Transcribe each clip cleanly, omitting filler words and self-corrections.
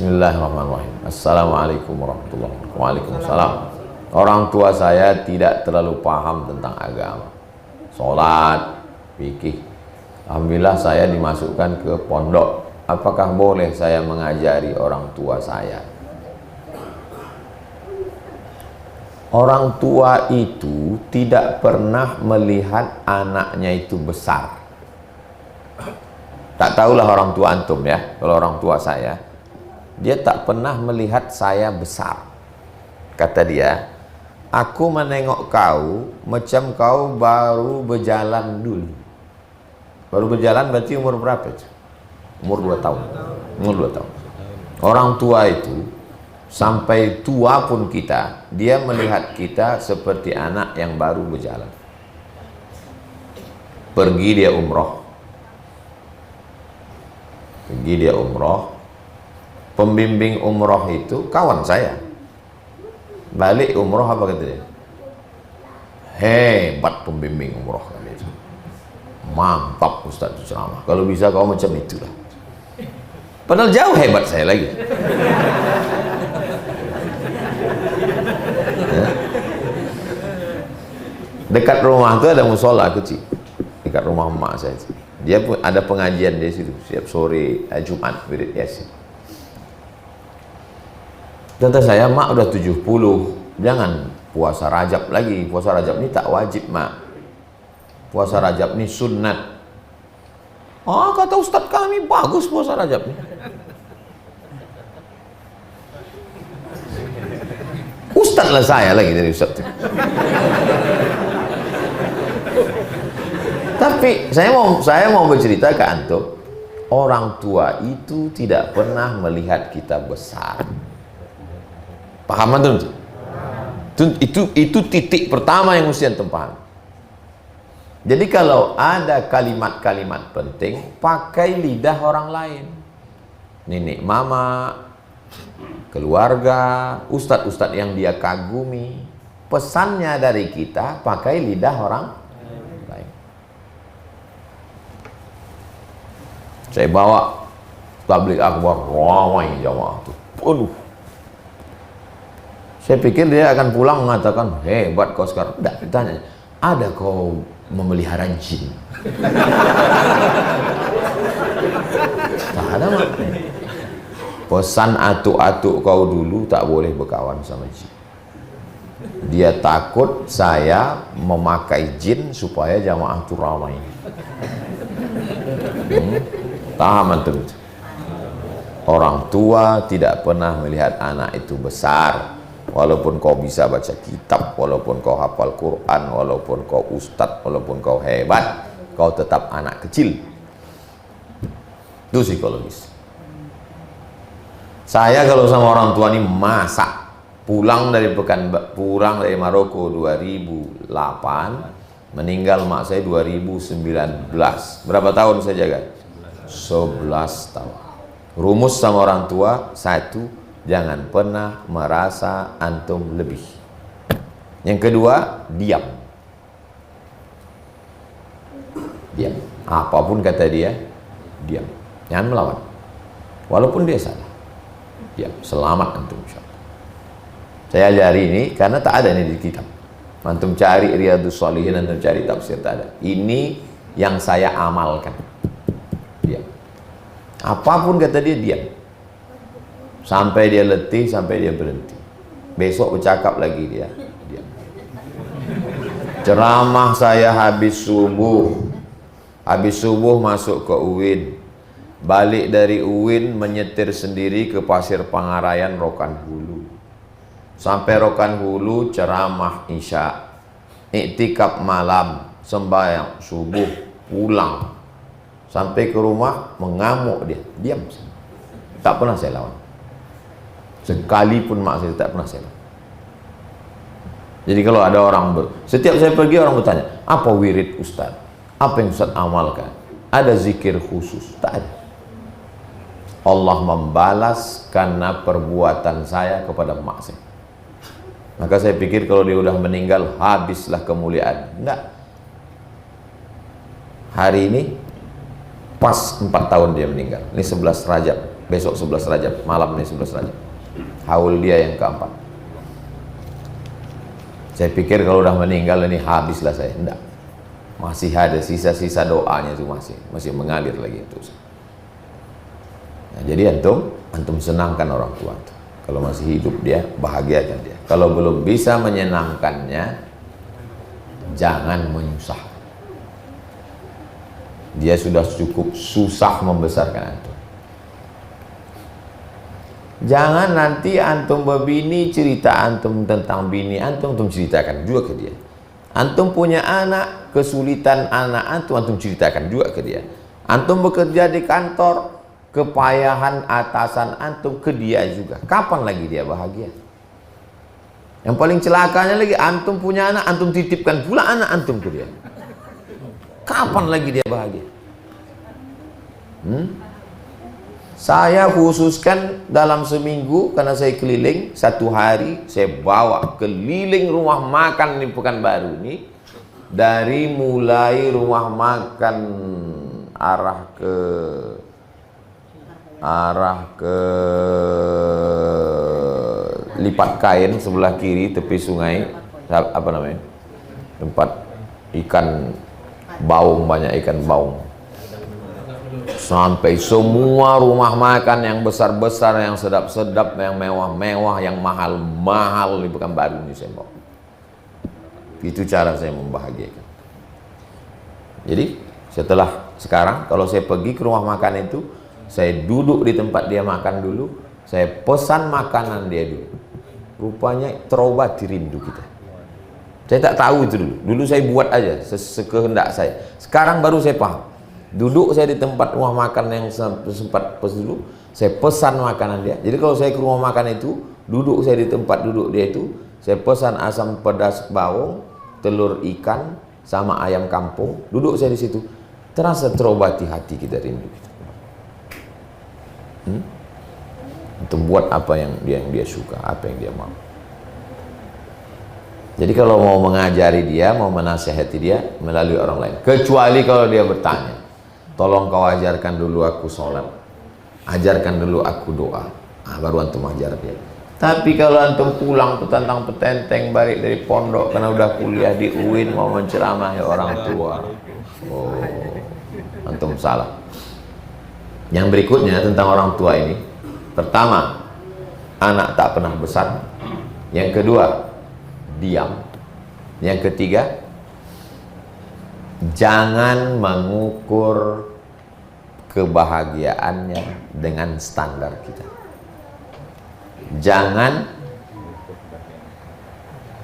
Bismillahirrahmanirrahim. Assalamualaikum warahmatullahi wabarakatuh. Waalaikumsalam. Orang tua saya tidak terlalu paham tentang agama, sholat, fikih. Alhamdulillah saya dimasukkan ke pondok. Apakah boleh saya mengajari orang tua saya? Orang tua itu tidak pernah melihat anaknya itu besar. Tak tahulah orang tua antum ya. Kalau orang tua saya, dia tak pernah melihat saya besar. Kata dia, aku menengok kau macam kau baru berjalan dulu. Baru berjalan berarti umur berapa? Umur 2 tahun. Umur 2 tahun. Orang tua itu sampai tua pun kita, dia melihat kita seperti anak yang baru berjalan. Pergi dia umroh. Pergi dia umroh. Pembimbing umroh itu kawan saya. Balik umroh apa kata dia? Hebat pembimbing umroh kata itu. Mantap Ustaz ceramah. Kalau bisa kau macam itulah. Padahal jauh hebat saya lagi. Dekat rumah itu ada musola kecil. Dekat rumah emak saya. Dia pun ada pengajian di situ setiap sore Jumat wirid Yasin. Kata saya, mak udah 70, jangan puasa Rajab lagi. Puasa Rajab ini tak wajib, mak. Puasa Rajab ini sunnat. Ah, kata Ustadz kami bagus puasa Rajab ini. Ustadz lah saya lagi dari Ustadz. Tapi saya mau bercerita ke antum, orang tua itu tidak pernah melihat kita besar. Paham antum? Itu titik pertama yang mesti antum paham. Jadi kalau ada kalimat-kalimat penting, pakai lidah orang lain. Nenek mama, keluarga, ustadz-ustadz yang dia kagumi. Pesannya dari kita, pakai lidah orang lain. Saya bawa tabligh akbar, ramai jamaah tuh, penuh. Saya pikir dia akan pulang mengatakan, hebat kau sekarang. Tidak, ditanya, ada kau memelihara jin? Tak ada, mak. Pesan atuk-atuk kau dulu tak boleh berkawan sama jin. Dia takut saya memakai jin supaya jamaah itu ramai. Paham antum? Orang tua tidak pernah melihat anak itu besar. Walaupun kau bisa baca kitab, walaupun kau hafal Quran, walaupun kau ustadz, walaupun kau hebat, kau tetap anak kecil. Itu psikologis. Saya kalau sama orang tua ini masak. Pulang dari Maroko 2008, meninggal mak saya 2019. Berapa tahun saya jaga? 11 tahun. Rumus sama orang tua, satu, jangan pernah merasa antum lebih. Yang kedua, diam. Diam. Apapun kata dia, diam. Jangan melawan. Walaupun dia salah. Diam. Selamat antum insyaallah. Saya ajari ini karena tak ada ini di kitab. Antum cari Riyadhus Shalihin, antum cari tafsir, tak ada. Ini yang saya amalkan. Diam. Apapun kata dia, diam. Sampai dia letih, sampai dia berhenti. Besok bercakap lagi dia. Diam. Ceramah saya habis subuh. Habis subuh masuk ke UIN. Balik dari UIN menyetir sendiri ke Pasir Pangarayan Rokan Hulu. Sampai Rokan Hulu ceramah Isya. Iktikaf malam, sembahyang subuh, pulang. Sampai ke rumah mengamuk dia. Diam. Tak pernah saya lawan. Sekalipun mak saya tak pernah saya lawan. Jadi kalau ada orang setiap saya pergi orang bertanya, apa wirid Ustaz? Apa yang Ustaz amalkan? Ada zikir khusus? Tak ada. Allah membalas karena perbuatan saya kepada mak saya. Maka saya pikir kalau dia udah meninggal habislah kemuliaan. Enggak. Hari ini pas 4 tahun dia meninggal. Ini 11 Rajab. besok 11 Rajab, malam nih 11 Rajab, haul dia yang keempat. Saya pikir kalau udah meninggal ini habislah saya. Enggak, masih ada sisa-sisa doanya itu, masih mengalir lagi itu. Nah, jadi antum senangkan orang tua itu. Kalau masih hidup dia, bahagiakan dia. Kalau belum bisa menyenangkannya, jangan menyusahkan. Dia sudah cukup susah membesarkan antum. Jangan nanti antum berbini, cerita antum tentang bini antum ceritakan juga ke dia. Antum punya anak, kesulitan anak antum ceritakan juga ke dia. Antum bekerja di kantor, kepayahan atasan antum ke dia juga. Kapan lagi dia bahagia? Yang paling celakanya lagi, antum punya anak, antum titipkan pula anak antum ke dia. Kapan lagi dia bahagia? Saya khususkan dalam seminggu, karena saya keliling, satu hari saya bawa keliling rumah makan di Pekanbaru ini, dari mulai rumah makan arah ke Lipat Kain sebelah kiri tepi sungai, apa namanya, tempat ikan baung, banyak ikan baung, sampai semua rumah makan yang besar-besar, yang sedap-sedap, yang mewah-mewah, yang mahal-mahal di Pekanbaru ini saya bawa. Itu cara saya membahagiakan. Jadi setelah sekarang kalau saya pergi ke rumah makan itu, saya duduk di tempat dia makan dulu, saya pesan makanan dia dulu. Rupanya terobati rindu kita. Saya tak tahu itu dulu. Dulu saya buat aja sekehendak saya. Sekarang baru saya paham. Duduk saya di tempat rumah makan yang sempat pesan dulu, saya pesan makanan dia. Jadi kalau saya ke rumah makan itu, duduk saya di tempat duduk dia itu, saya pesan asam pedas bawang, telur ikan, sama ayam kampung. Duduk saya di situ, terasa terobati hati kita, rindu kita. Untuk buat apa yang dia suka, apa yang dia mau. Jadi kalau mau mengajari dia, mau menasihati dia melalui orang lain, kecuali kalau dia bertanya, tolong kau ajarkan dulu aku sholat, ajarkan dulu aku doa, baru antum ajar dia. Tapi kalau antum pulang petantang petenteng balik dari pondok karena udah kuliah di UIN mau menceramahi orang tua, antum salah. Yang berikutnya tentang orang tua ini, pertama, anak tak pernah besar. Yang kedua, diam. Yang ketiga, jangan mengukur kebahagiaannya dengan standar kita. Jangan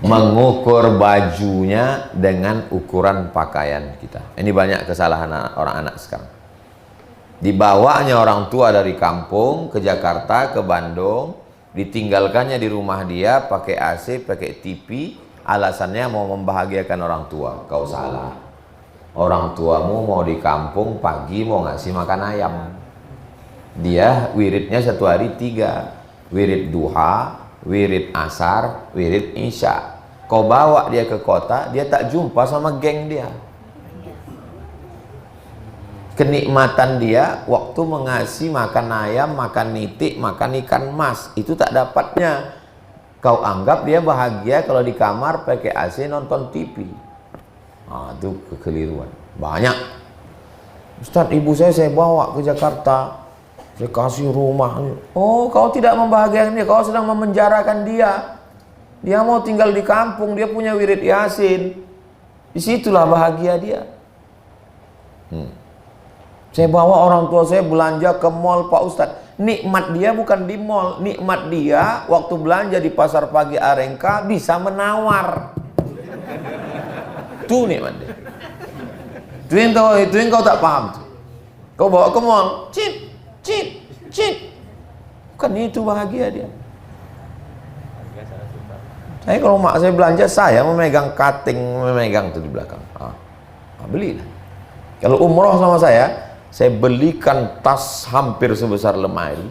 mengukur bajunya dengan ukuran pakaian kita. Ini banyak kesalahan orang anak sekarang. Dibawanya orang tua dari kampung ke Jakarta, ke Bandung, ditinggalkannya di rumah dia pakai AC, pakai TV, alasannya mau membahagiakan orang tua. Kau salah. Orang tuamu mau di kampung pagi mau ngasih makan ayam. Dia wiridnya satu hari 3, wirid duha, wirid asar, wirid isya. Kau bawa dia ke kota, dia tak jumpa sama geng dia. Kenikmatan dia waktu mengasih makan ayam, makan nitik, makan ikan mas, itu tak dapatnya. Kau anggap dia bahagia kalau di kamar pakai AC nonton TV. Itu kekeliruan. Banyak. Ustaz, ibu saya bawa ke Jakarta, saya kasih rumah. Oh, kau tidak membahagiakan dia, kau sedang memenjarakan dia. Dia mau tinggal di kampung, dia punya wirid Yasin. Disitulah bahagia dia. Saya bawa orang tua saya belanja ke mall, Pak Ustadz. Nikmat dia bukan di mall, nikmat dia waktu belanja di pasar pagi Arengka bisa menawar. Itu nikmat dia. Itu yang kau tak paham tuh. Kau bawa ke mall, cip. Bukan itu bahagia dia. Saya kalau mak saya belanja, saya memegang cutting, memegang tuh di belakang. Belilah. Kalau umroh sama saya belikan tas hampir sebesar lemari.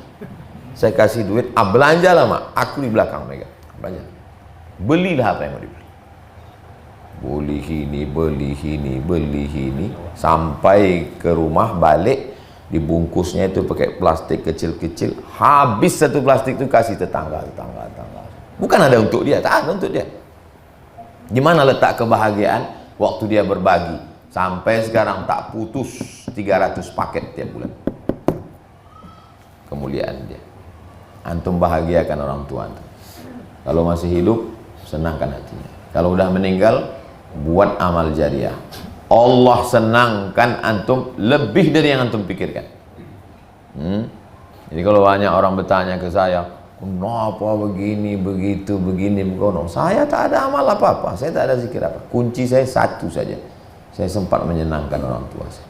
Saya kasih duit, belanja lah mak, aku di belakang megang. Belanja. Belilah apa yang mau dibeli. Beli ini, sampai ke rumah balik dibungkusnya itu pakai plastik kecil-kecil, habis satu plastik itu kasih tetangga. Bukan ada untuk dia, tak ada untuk dia. Gimana letak kebahagiaan? Waktu dia berbagi. Sampai sekarang tak putus 300 paket tiap bulan. Kemuliaan dia. Antum bahagiakan orang tua antum. Kalau masih hidup, senangkan hatinya. Kalau udah meninggal, buat amal jariah. Allah senangkan antum lebih dari yang antum pikirkan. Jadi kalau banyak orang bertanya ke saya, kenapa begini, begitu, begini, begono? Saya tak ada amal apa-apa, saya tak ada zikir apa. Kunci saya satu saja. Saya sempat menyenangkan orang tua saya.